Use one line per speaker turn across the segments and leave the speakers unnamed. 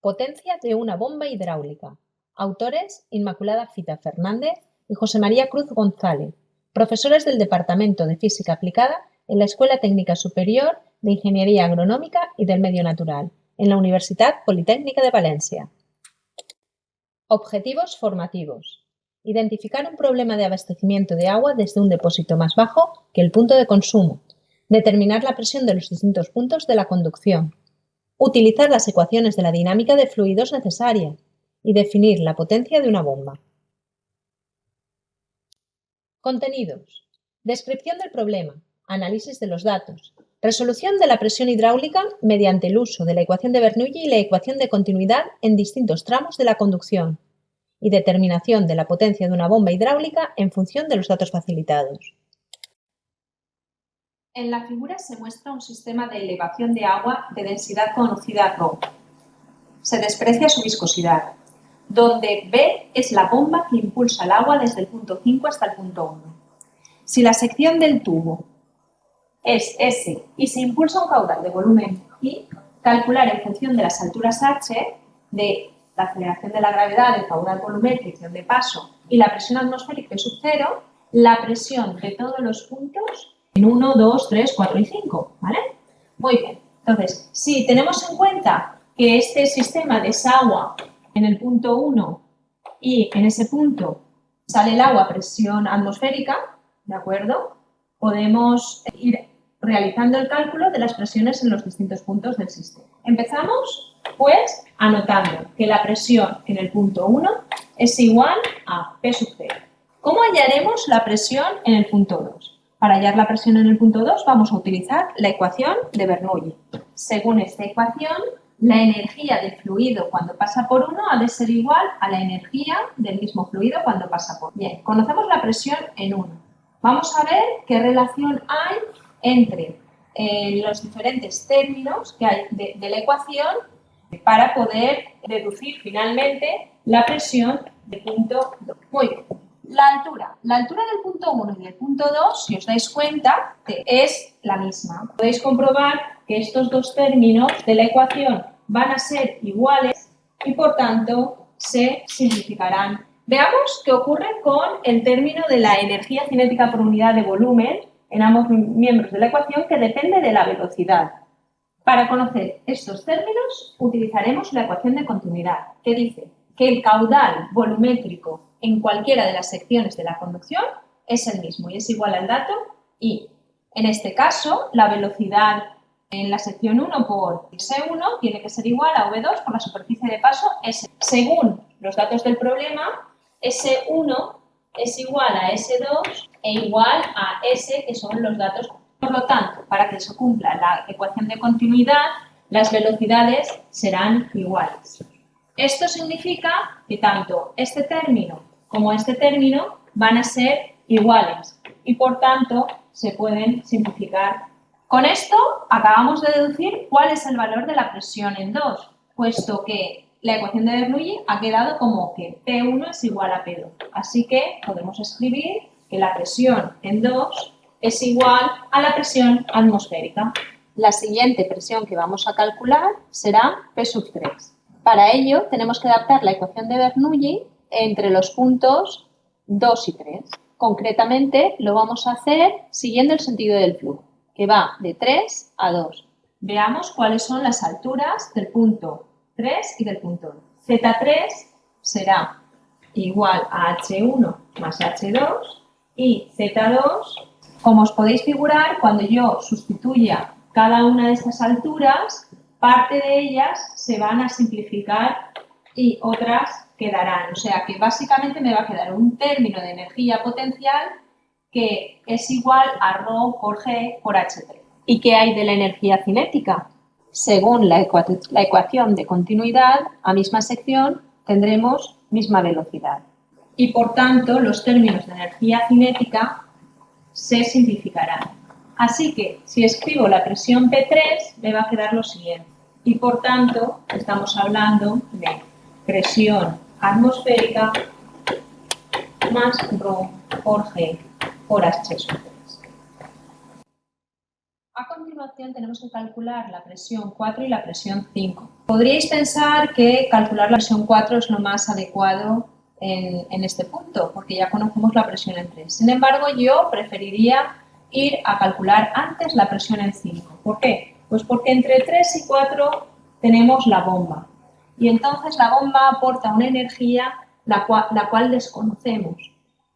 Potencia de una bomba hidráulica. Autores: Inmaculada Fita Fernández y José María Cruz González, profesores del Departamento de Física Aplicada en la Escuela Técnica Superior de Ingeniería Agronómica y del Medio Natural, en la Universidad Politécnica de Valencia. Objetivos formativos. Identificar un problema de abastecimiento de agua desde un depósito más bajo que el punto de consumo. Determinar la presión de los distintos puntos de la conducción. Utilizar las ecuaciones de la dinámica de fluidos necesarias y definir la potencia de una bomba. Contenidos. Descripción del problema, análisis de los datos, resolución de la presión hidráulica mediante el uso de la ecuación de Bernoulli y la ecuación de continuidad en distintos tramos de la conducción y determinación de la potencia de una bomba hidráulica en función de los datos facilitados. En la figura se muestra un sistema de elevación de agua de densidad conocida ρ. Se desprecia su viscosidad, donde B es la bomba que impulsa el agua desde el punto 5 hasta el punto 1. Si la sección del tubo es S y se impulsa un caudal de volumen I, calcular en función de las alturas H, de la aceleración de la gravedad, el caudal volumétrico de paso y la presión atmosférica sub 0, la presión de todos los puntos en 1, 2, 3, 4 y 5, ¿vale? Muy bien. Entonces, si tenemos en cuenta que este sistema desagua en el punto 1 y en ese punto sale el agua a presión atmosférica, ¿de acuerdo? Podemos ir realizando el cálculo de las presiones en los distintos puntos del sistema. Empezamos, pues, anotando que la presión en el punto 1 es igual a P sub 0. ¿Cómo hallaremos la presión en el punto 2? Para hallar la presión en el punto 2 vamos a utilizar la ecuación de Bernoulli. Según esta ecuación, la energía del fluido cuando pasa por 1 ha de ser igual a la energía del mismo fluido cuando pasa por 1. Bien, conocemos la presión en 1. Vamos a ver qué relación hay entre los diferentes términos que hay de la ecuación para poder deducir finalmente la presión del punto 2. Muy bien. La altura del punto 1 y del punto 2, si os dais cuenta, es la misma. Podéis comprobar que estos dos términos de la ecuación van a ser iguales y, por tanto, se simplificarán. Veamos qué ocurre con el término de la energía cinética por unidad de volumen en ambos miembros de la ecuación, que depende de la velocidad. Para conocer estos términos, utilizaremos la ecuación de continuidad, que dice que el caudal volumétrico en cualquiera de las secciones de la conducción es el mismo y es igual al dato I. En este caso, la velocidad en la sección 1 por S1 tiene que ser igual a V2 por la superficie de paso S. Según los datos del problema, S1 es igual a S2 e igual a S, que son los datos. Por lo tanto, para que se cumpla la ecuación de continuidad, las velocidades serán iguales. Esto significa que tanto este término como este término van a ser iguales y, por tanto, se pueden simplificar. Con esto acabamos de deducir cuál es el valor de la presión en 2, puesto que la ecuación de Bernoulli ha quedado como que P1 es igual a P2. Así que podemos escribir que la presión en 2 es igual a la presión atmosférica. La siguiente presión que vamos a calcular será P sub 3. Para ello tenemos que adaptar la ecuación de Bernoulli entre los puntos 2 y 3. Concretamente lo vamos a hacer siguiendo el sentido del flujo, que va de 3 a 2. Veamos cuáles son las alturas del punto 3 y del punto 2. Z3 será igual a H1 más H2 y Z2, como os podéis figurar, cuando yo sustituya cada una de estas alturas, parte de ellas se van a simplificar y otras quedarán. O sea que básicamente me va a quedar un término de energía potencial que es igual a ρ por G por H3. ¿Y qué hay de la energía cinética? Según la ecuación de continuidad, a misma sección tendremos misma velocidad. Y por tanto, los términos de energía cinética se simplificarán. Así que, si escribo la presión P3, me va a quedar lo siguiente. Y por tanto, estamos hablando de presión atmosférica más ρ por G por H sub 3. A continuación tenemos que calcular la presión 4 y la presión 5. Podríais pensar que calcular la presión 4 es lo más adecuado en este punto, porque ya conocemos la presión en 3. Sin embargo, yo preferiría ir a calcular antes la presión en 5. ¿Por qué? Pues porque entre 3 y 4 tenemos la bomba. Y entonces la bomba aporta una energía la cual desconocemos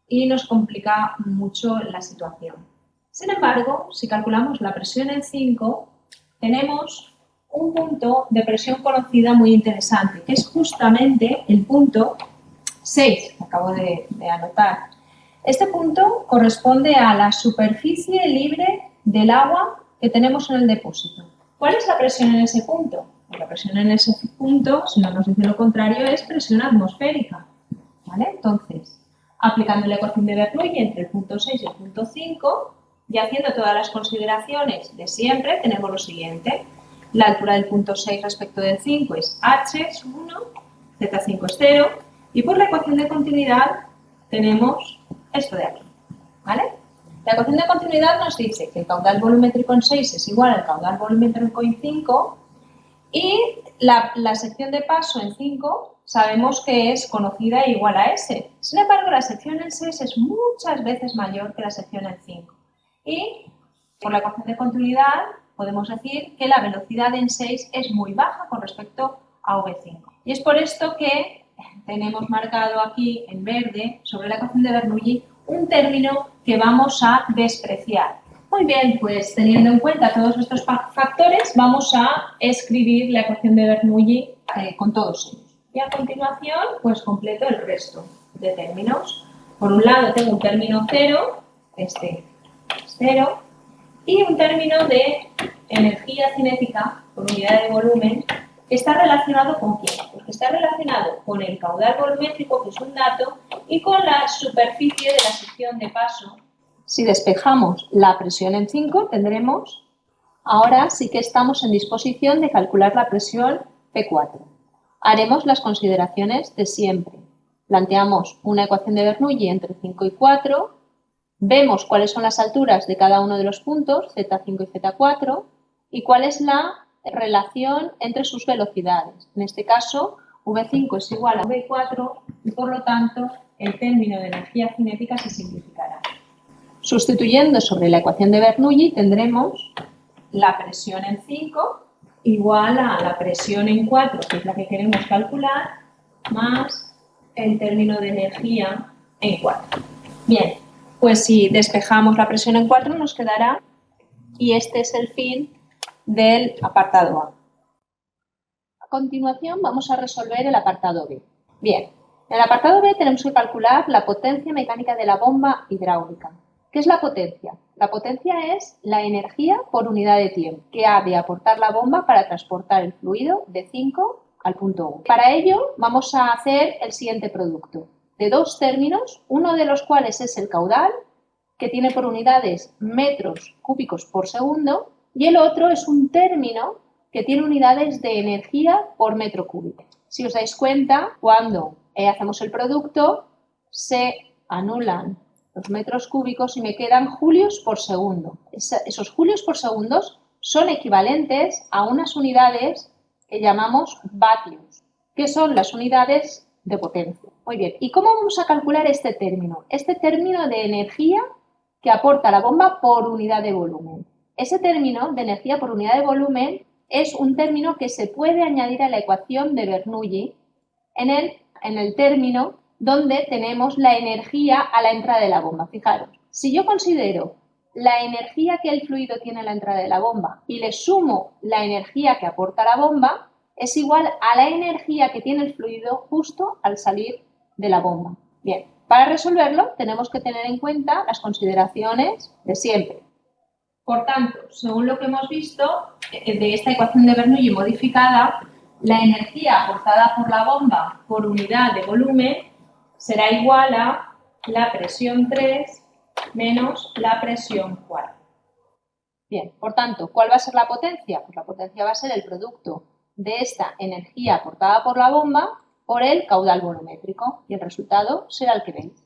y nos complica mucho la situación. Sin embargo, si calculamos la presión en 5, tenemos un punto de presión conocida muy interesante, que es justamente el punto 6, que acabo de anotar. Este punto corresponde a la superficie libre del agua que tenemos en el depósito. ¿Cuál es la presión en ese punto? Pues la presión en ese punto, si no nos dice lo contrario, es presión atmosférica. ¿Vale? Entonces, aplicando la ecuación de Bernoulli entre el punto 6 y el punto 5, y haciendo todas las consideraciones de siempre, tenemos lo siguiente. La altura del punto 6 respecto del 5 es h, es 1, z5 es 0, y por la ecuación de continuidad tenemos esto de aquí. ¿Vale? La ecuación de continuidad nos dice que el caudal volumétrico en 6 es igual al caudal volumétrico en 5, y la sección de paso en 5 sabemos que es conocida e igual a S. Sin embargo, la sección en 6 es muchas veces mayor que la sección en 5. Y por la ecuación de continuidad podemos decir que la velocidad en 6 es muy baja con respecto a V5. Y es por esto que tenemos marcado aquí en verde, sobre la ecuación de Bernoulli, un término que vamos a despreciar. Muy bien, pues teniendo en cuenta todos estos factores, vamos a escribir la ecuación de Bernoulli con todos ellos. Y a continuación, pues completo el resto de términos. Por un lado tengo un término 0, este es 0, y un término de energía cinética por unidad de volumen que está relacionado ¿con quién? Pues que está relacionado con el caudal volumétrico, que es un dato, y con la superficie de la sección de paso. Si despejamos la presión en 5, tendremos, ahora sí que estamos en disposición de calcular la presión P4. Haremos las consideraciones de siempre. Planteamos una ecuación de Bernoulli entre 5 y 4, vemos cuáles son las alturas de cada uno de los puntos, Z5 y Z4, y cuál es la relación entre sus velocidades. En este caso, V5 es igual a V4 y por lo tanto el término de energía cinética se simplificará. Sustituyendo sobre la ecuación de Bernoulli tendremos la presión en 5 igual a la presión en 4, que es la que queremos calcular, más el término de energía en 4. Bien, pues si despejamos la presión en 4 nos quedará, y este es el fin del apartado A. A continuación vamos a resolver el apartado B. Bien, en el apartado B tenemos que calcular la potencia mecánica de la bomba hidráulica. ¿Qué es la potencia? La potencia es la energía por unidad de tiempo que ha de aportar la bomba para transportar el fluido de 5 al punto 1. Para ello vamos a hacer el siguiente producto de dos términos, uno de los cuales es el caudal, que tiene por unidades metros cúbicos por segundo, y el otro es un término que tiene unidades de energía por metro cúbico. Si os dais cuenta, cuando hacemos el producto, se anulan los metros cúbicos y me quedan julios por segundo. Esos julios por segundos son equivalentes a unas unidades que llamamos vatios, que son las unidades de potencia. Muy bien, ¿y cómo vamos a calcular este término? Este término de energía que aporta la bomba por unidad de volumen. Ese término de energía por unidad de volumen es un término que se puede añadir a la ecuación de Bernoulli en el término donde tenemos la energía a la entrada de la bomba. Fijaros, si yo considero la energía que el fluido tiene a la entrada de la bomba y le sumo la energía que aporta la bomba, es igual a la energía que tiene el fluido justo al salir de la bomba. Bien, para resolverlo tenemos que tener en cuenta las consideraciones de siempre. Por tanto, según lo que hemos visto de esta ecuación de Bernoulli modificada, la energía aportada por la bomba por unidad de volumen será igual a la presión 3 menos la presión 4. Bien, por tanto, ¿cuál va a ser la potencia? Pues la potencia va a ser el producto de esta energía aportada por la bomba por el caudal volumétrico, y el resultado será el que veis.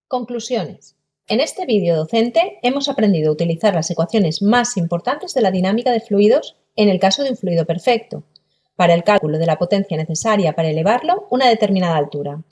Conclusiones.
En este vídeo docente hemos aprendido a utilizar las ecuaciones más importantes de la dinámica de fluidos en el caso de un fluido perfecto, para el cálculo de la potencia necesaria para elevarlo a una determinada altura.